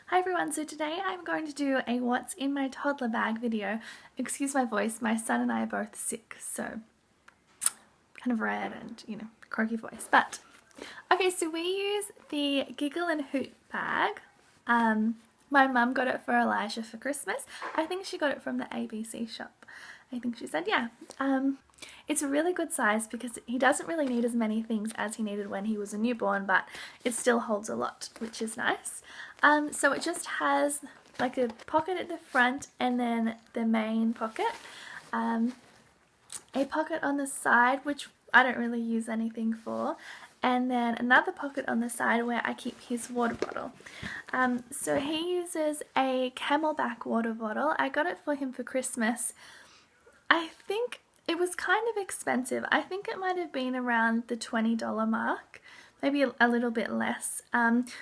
Hi everyone, so today I'm going to do a what's in my toddler bag video. Excuse my voice, my son and I are both sick, so kind of red and, croaky voice. But, okay, so we use the Giggle and Hoot bag. My mum got it for Elijah for Christmas. I think she got it from the ABC shop. I think she said, yeah. It's a really good size because he doesn't really need as many things as he needed when he was a newborn, but it still holds a lot, which is nice. So it just has like a pocket at the front and then the main pocket. A pocket on the side, which I don't really use anything for, and then another pocket on the side where I keep his water bottle. So he uses a Camelback water bottle. I got it for him for Christmas. I think it was kind of expensive. I think it might have been around the $20 mark, maybe a little bit less,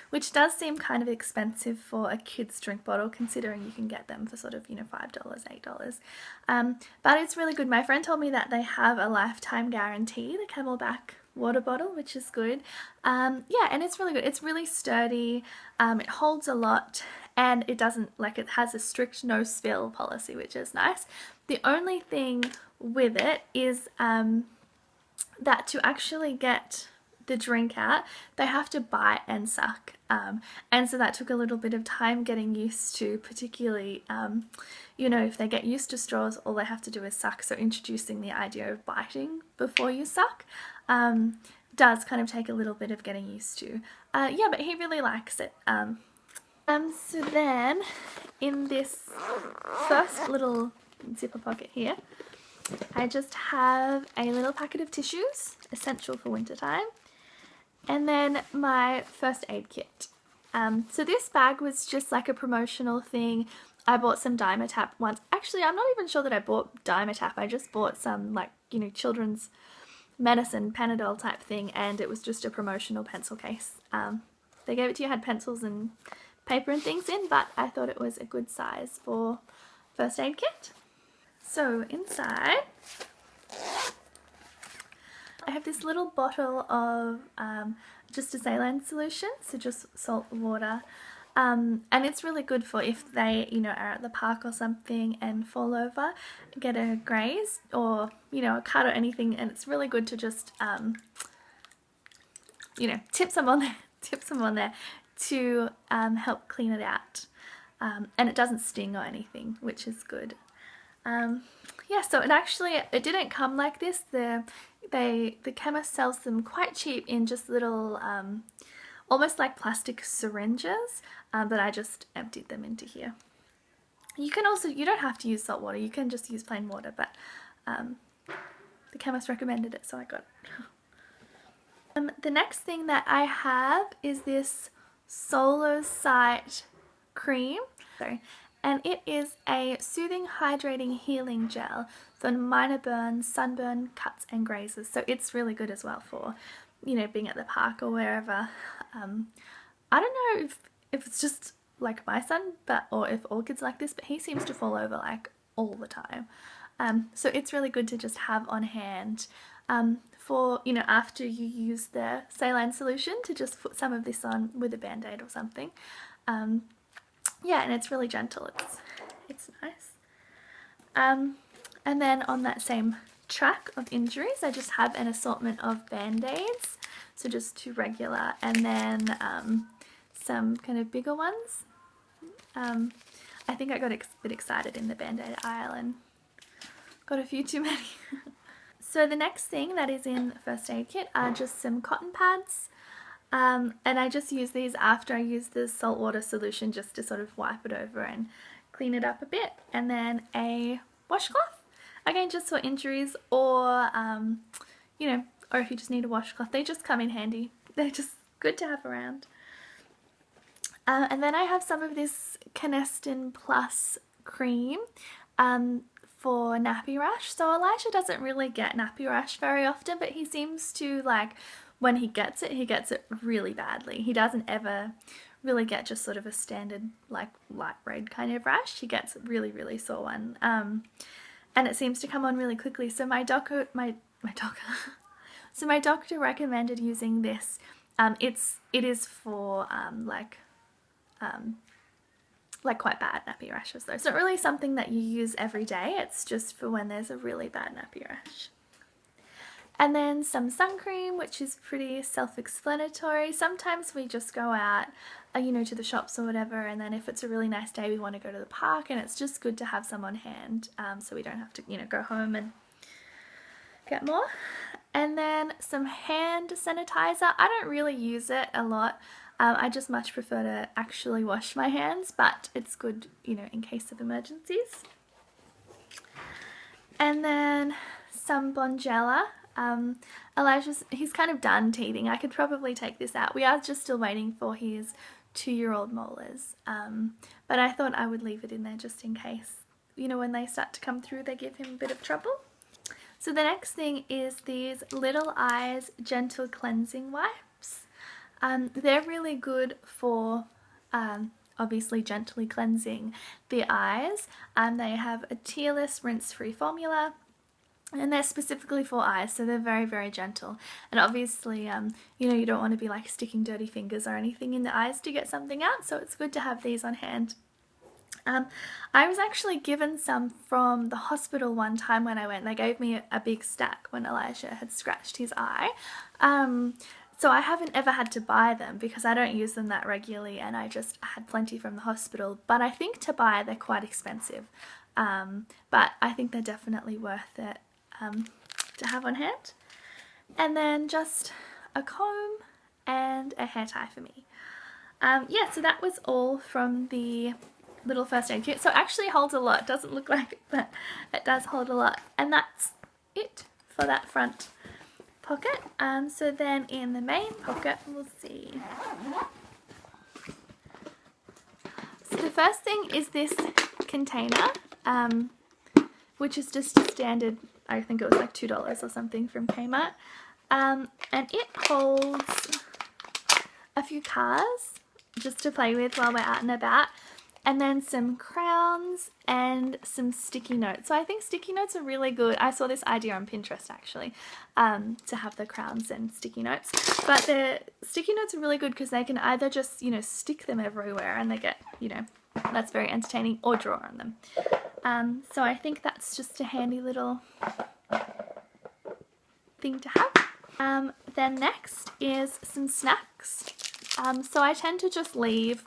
which does seem kind of expensive for a kid's drink bottle considering you can get them for sort of, $5, $8. But it's really good. My friend told me that they have a lifetime guarantee, the Camelback water bottle, which is good. Yeah, and it's really good. It's really sturdy, it holds a lot, and it has a strict no spill policy, which is nice. The only thing with it is that to actually get the drink out, they have to bite and suck, and so that took a little bit of time getting used to, particularly if they get used to straws, all they have to do is suck, so introducing the idea of biting before you suck does kind of take a little bit of getting used to. Yeah, but he really likes it. So then in this first little zipper pocket here, I just have a little packet of tissues, essential for winter time, and then my first aid kit. So this bag was just like a promotional thing. I bought some Dimetap once. Actually, I'm not even sure that I bought Dimetap. I just bought some children's medicine, Panadol type thing, and it was just a promotional pencil case. They gave it to you, had pencils and paper and things in, but I thought it was a good size for first aid kit. So inside, I have this little bottle of just a saline solution, so just salt water, and it's really good for if they are at the park or something and fall over, get a graze or a cut or anything, and it's really good to just tip some on there to help clean it out, and it doesn't sting or anything, which is good. Yeah, so it didn't come like this. The chemist sells them quite cheap in just little almost like plastic syringes, but I just emptied them into here. You don't have to use salt water, you can just use plain water, but the chemist recommended it, so I got it. The next thing that I have is this Solarsight cream. And it is a soothing, hydrating, healing gel for minor burns, sunburn, cuts and grazes. So it's really good as well for, being at the park or wherever. I don't know if it's just like my son, or if all kids like this, but he seems to fall over like all the time. So it's really good to just have on hand for, after you use the saline solution, to just put some of this on with a band-aid or something. Yeah, and it's really gentle. It's nice. And then on that same track of injuries, I just have an assortment of band-aids. So just two regular, and then some kind of bigger ones. I think I got a bit excited in the band-aid aisle and got a few too many. So the next thing that is in the first aid kit are just some cotton pads. And I just use these after I use the saltwater solution, just to sort of wipe it over and clean it up a bit. And then a washcloth, again just for injuries, or or if you just need a washcloth. They just come in handy. They're just good to have around. And then I have some of this Kenaston Plus cream for nappy rash. So Elijah doesn't really get nappy rash very often, but he seems to when he gets it really badly. He doesn't ever really get just sort of a standard light red kind of rash. He gets a really, really sore one. And it seems to come on really quickly. So my doctor recommended using this. It is for like quite bad nappy rashes though. It's not really something that you use every day, it's just for when there's a really bad nappy rash. And then some sun cream, which is pretty self-explanatory. Sometimes we just go out, you know, to the shops or whatever, and then if it's a really nice day we want to go to the park, and it's just good to have some on hand, so we don't have to, you know, go home and get more. And then some hand sanitizer. I don't really use it a lot. I just much prefer to actually wash my hands, but it's good, you know, in case of emergencies. And then some Bonjela. Elijah's, he's kind of done teething. I could probably take this out. We are just still waiting for his 2-year-old molars, but I thought I would leave it in there just in case, you know, when they start to come through they give him a bit of trouble. So the next thing is these Little Eyes Gentle Cleansing Wipes. They're really good for obviously gently cleansing the eyes. They have a tearless, rinse-free formula, and they're specifically for eyes, so they're very, very gentle. And obviously, you know, you don't want to be like sticking dirty fingers or anything in the eyes to get something out, so it's good to have these on hand. I was actually given some from the hospital one time when I went. They gave me a big stack when Elijah had scratched his eye. So I haven't ever had to buy them because I don't use them that regularly, and I just had plenty from the hospital. But I think to buy they're quite expensive. But I think they're definitely worth it to have on hand. And then just a comb and a hair tie for me. Yeah, so that was all from the little first aid kit. So it actually holds a lot. Doesn't look like it, but it does hold a lot. And that's it for that front pocket. So then in the main pocket, we'll see. So the first thing is this container, which is just a standard, I think it was like $2 or something from Kmart. And it holds a few cars just to play with while we're out and about, and then some crowns and some sticky notes. So I think sticky notes are really good. I saw this idea on Pinterest actually, to have the crowns and sticky notes. But the sticky notes are really good because they can either just, you know, stick them everywhere and they get, you know, that's very entertaining, or draw on them. So I think that's just a handy little thing to have. Then next is some snacks. So I tend to just leave,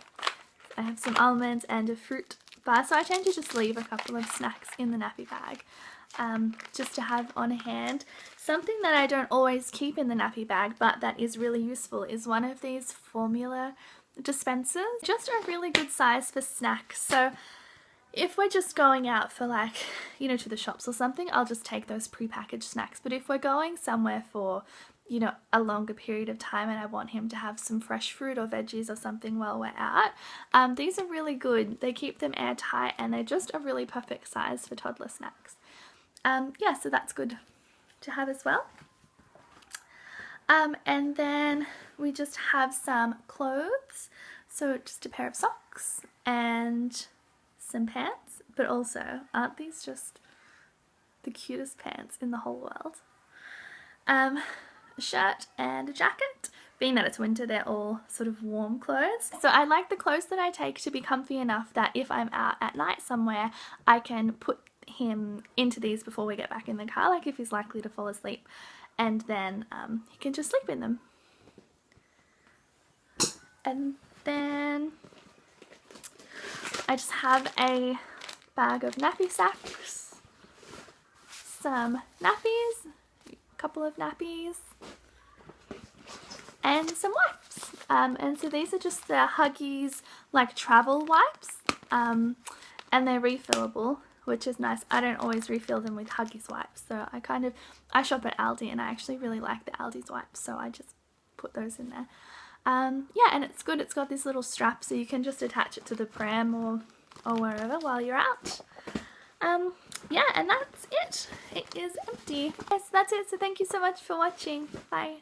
I have some almonds and a fruit bar, so I tend to just leave a couple of snacks in the nappy bag, just to have on hand. Something that I don't always keep in the nappy bag, but that is really useful, is one of these formula dispensers. Just a really good size for snacks. So if we're just going out for like, you know, to the shops or something, I'll just take those pre-packaged snacks. But if we're going somewhere for, you know, a longer period of time and I want him to have some fresh fruit or veggies or something while we're out, these are really good. They keep them airtight and they're just a really perfect size for toddler snacks. Yeah, so that's good to have as well. And then we just have some clothes. So just a pair of socks and some pants, but also, aren't these just the cutest pants in the whole world? A shirt and a jacket. Being that it's winter, they're all sort of warm clothes. So I like the clothes that I take to be comfy enough that if I'm out at night somewhere, I can put him into these before we get back in the car, like if he's likely to fall asleep, and then he can just sleep in them. And then I just have a bag of nappy sacks, some nappies, a couple of nappies, and some wipes. And so these are just the Huggies like travel wipes, and they're refillable, which is nice. I don't always refill them with Huggies wipes, so I shop at Aldi and I actually really like the Aldi's wipes, so I just put those in there. Yeah, and it's good. It's got this little strap so you can just attach it to the pram or wherever while you're out. Yeah, and that's it. It is empty. Yes, that's it. So thank you so much for watching. Bye.